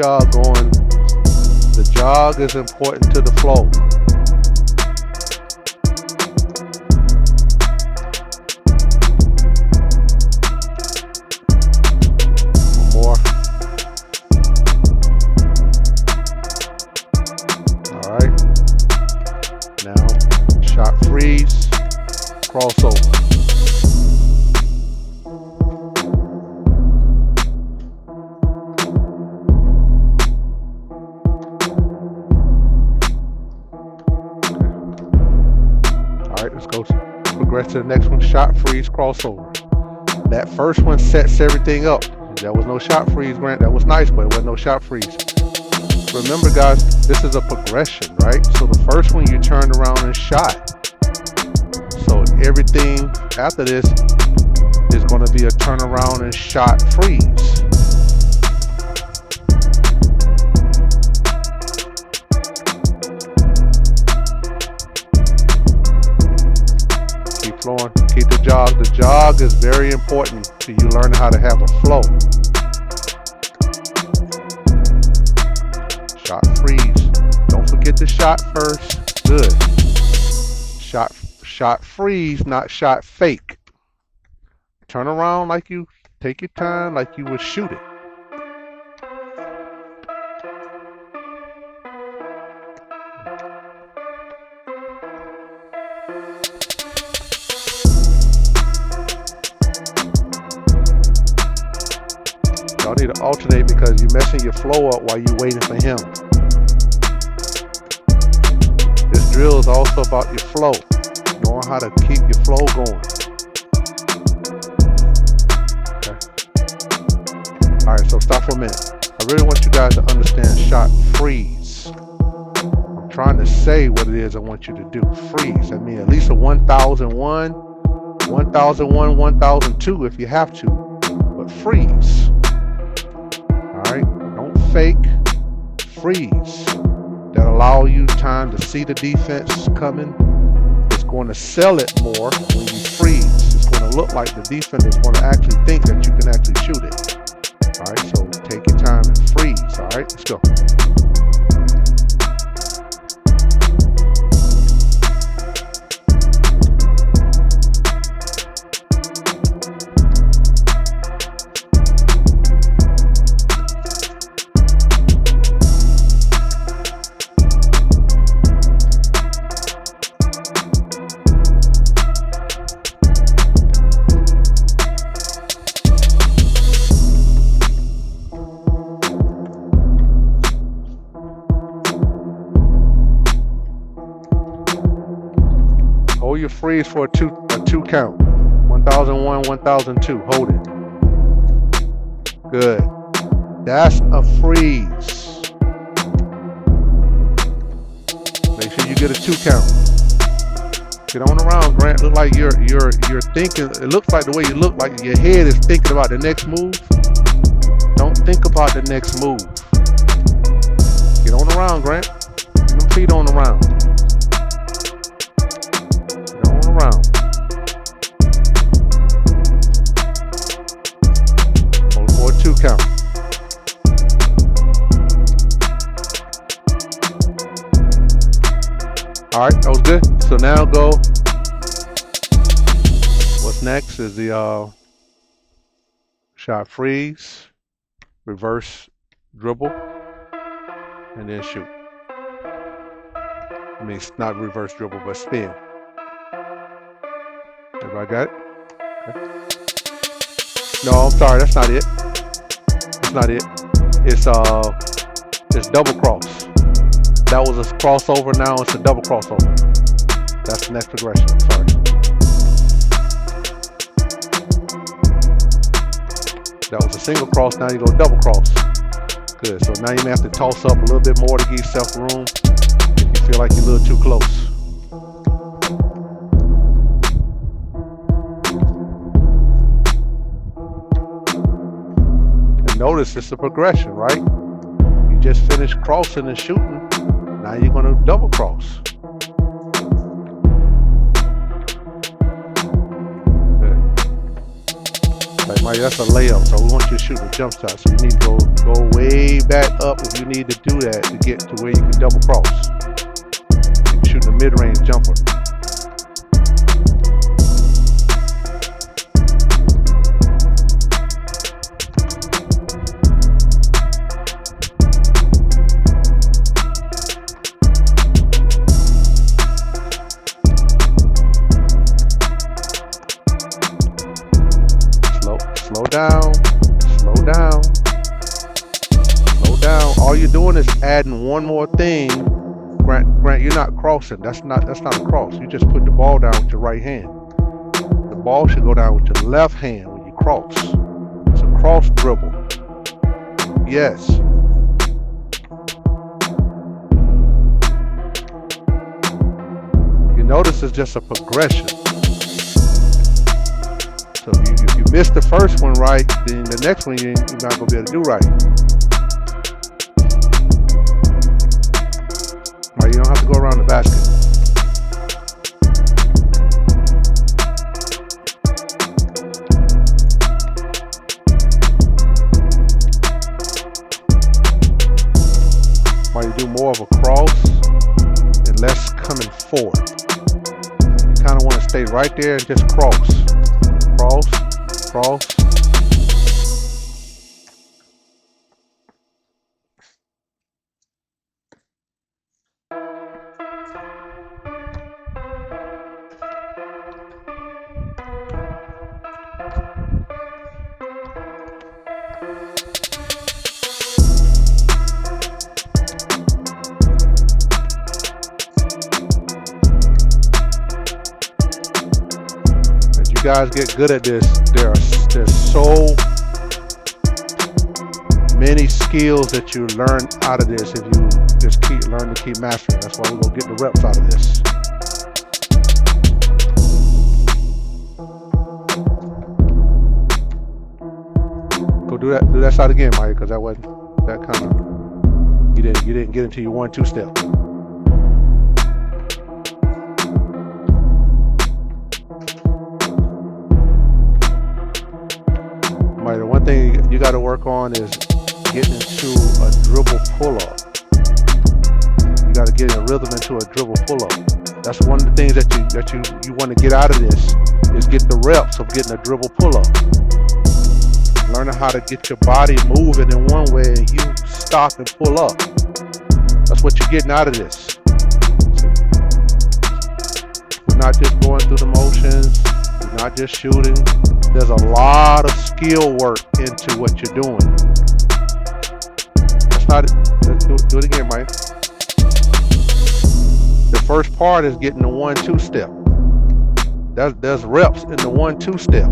jog going. The jog is important to the flow. One more. All right. Now, shot freeze, crossover. Let's go progress to the next one. Shot freeze crossover. That first one sets everything up. There was no shot freeze, Grant. That was nice, but it wasn't no shot freeze. Remember, guys, this is a progression, right? So the first one you turned around and shot. So everything after this is going to be a turnaround and shot freeze. Flowing. Keep the jog. The jog is very important to you learning how to have a flow. Shot freeze. Don't forget the shot first. Good. Shot freeze, not shot fake. Turn around like you take your time, like you would shoot it. Y'all need to alternate because you're messing your flow up while you're waiting for him. This drill is also about your flow, knowing how to keep your flow going. Okay. All right, so stop for a minute. I really want you guys to understand shot freeze. I'm trying to say what it is I want you to do. Freeze. I mean, at least a 1001, 1001, 1002 if you have to, but freeze. Alright, don't fake, freeze. That allow you time to see the defense coming. It's going to sell it more when you freeze. It's going to look like the defender is going to actually think that you can actually shoot it. Alright, so take your time and freeze. Alright, let's go. Hold your freeze for a two count. 1001, 1002. Hold it. Good. That's a freeze. Make sure you get a 2 count. Get on around, Grant. Look like you're thinking. It looks like the way you look like your head is thinking about the next move. Don't think about the next move. Get on around, Grant. Get them feet on around. Around. Hold for a 2 count. Alright, that was good. So now go. What's next is the shot freeze, reverse dribble, and then shoot. I mean, it's not reverse dribble, but spin. Everybody got it? Okay. No, I'm sorry, that's not it. That's not it. It's double cross. That was a crossover, now it's a double crossover. That's the next progression, I'm sorry. That was a single cross, now you go double cross. Good, so now you may have to toss up a little bit more to give yourself room if you feel like you're a little too close. Notice it's a progression, right? You just finished crossing and shooting. Now you're going to double cross. Good. Like Maya, that's a layup, so we want you to shoot a jump shot. So you need to go way back up if you need to do that to get to where you can double cross. You can shoot a mid-range jumper. Slow down, slow down, slow down. All you're doing is adding one more thing. Grant, you're not crossing. That's not a cross. You just put the ball down with your right hand. The ball should go down with your left hand when you cross. It's a cross dribble. Yes. You notice it's just a progression. So if you miss the first one right, then the next one you're not going to be able to do right. Right, you don't have to go around the basket. Right, you do more of a cross and less coming forward. You kind of want to stay right there and just cross. Cross, cross. As you guys get good at this, there's so many skills that you learn out of this if you just learn to keep mastering. That's why we're gonna get the reps out of this. Go do that side again, Maya, because that wasn't that kind of you didn't get into your 1-2 step. The one thing you got to work on is getting into a dribble pull-up. You got to get in a rhythm into a dribble pull-up. That's one of the things that you want to get out of this is get the reps of getting a dribble pull-up. Learning how to get your body moving in one way and you stop and pull up. That's what you're getting out of this. We're not just going through the motions. We're not just shooting. There's a lot of skill work into what you're doing. That's not it. Let's do it again, Mike. The first part is getting the 1-2 step. There's reps in the 1-2 step.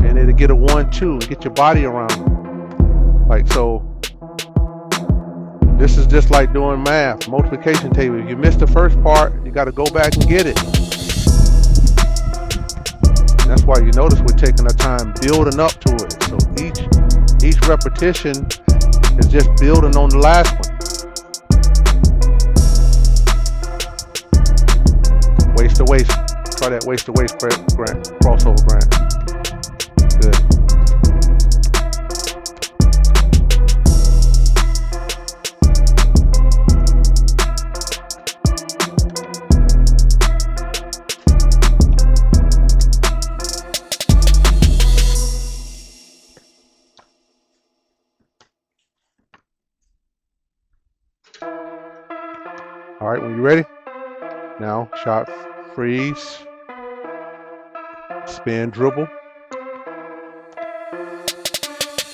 And then to get a 1-2, get your body around. Like so. This is just like doing math, multiplication table. If you miss the first part, you got to go back and get it. And that's why you notice we're taking our time building up to it. So each repetition is just building on the last one. Waist to waist. Try that waist to waist, Grant. Crossover, Grant. Good. All right, when you're ready, now shot, freeze, spin, dribble,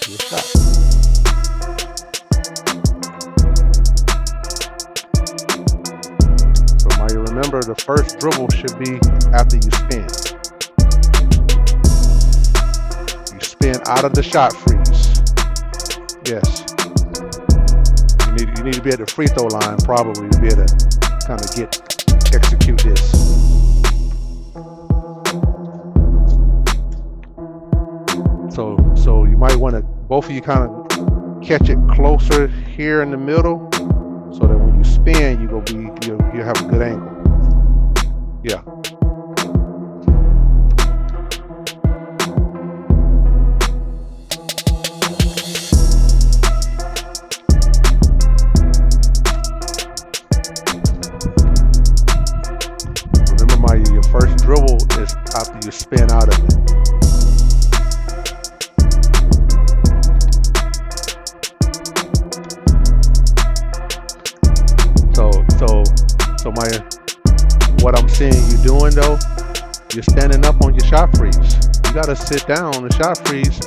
to a shot. So Maya, remember the first dribble should be after you spin. You spin out of the shot freeze. Yes. You need to be at the free throw line probably to be able to kind of execute this. So you might want to, both of you kind of catch it closer here in the middle so that when you spin, you'll have a good angle. Yeah. first dribble is after you spin out of it. So Maiah, what I'm seeing you doing though, you're standing up on your shot freeze. You gotta sit down on the shot freeze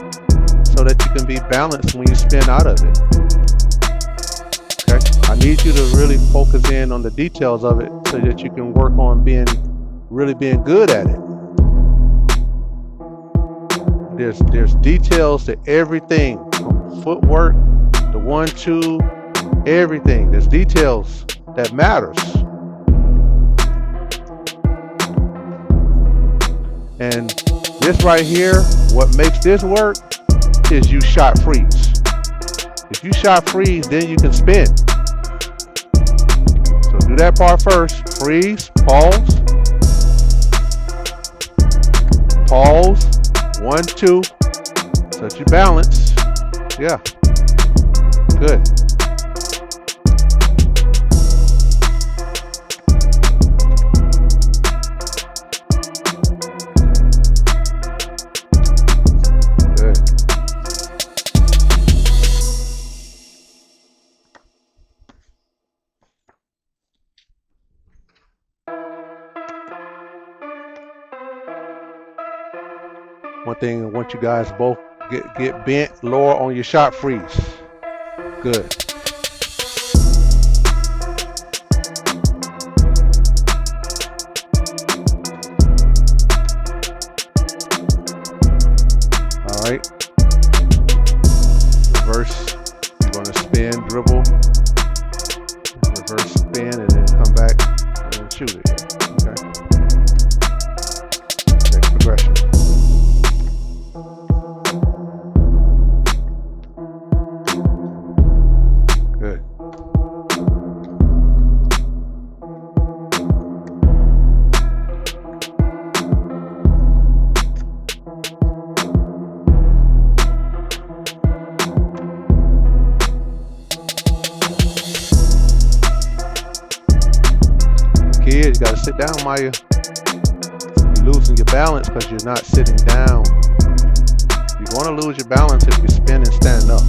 so that you can be balanced when you spin out of it. Okay? I need you to really focus in on the details of it so that you can work on really being good at it. There's details to everything, from footwork, the 1-2, everything. There's details that matters. And this right here, what makes this work is you shot freeze. If you shot freeze, then you can spin. So do that part first. Freeze, pause. Pause, 1-2, so that you balance. Yeah, good. One thing I want you guys to both get bent lower on your shot freeze. Good. All right. Reverse. You're going to spin, dribble, reverse spin, and then come back and shoot it. Okay. Next progression. Good. Kids, you gotta sit down, Maiah. You're losing your balance because you're not sitting down. You're gonna lose your balance if you spin and stand up.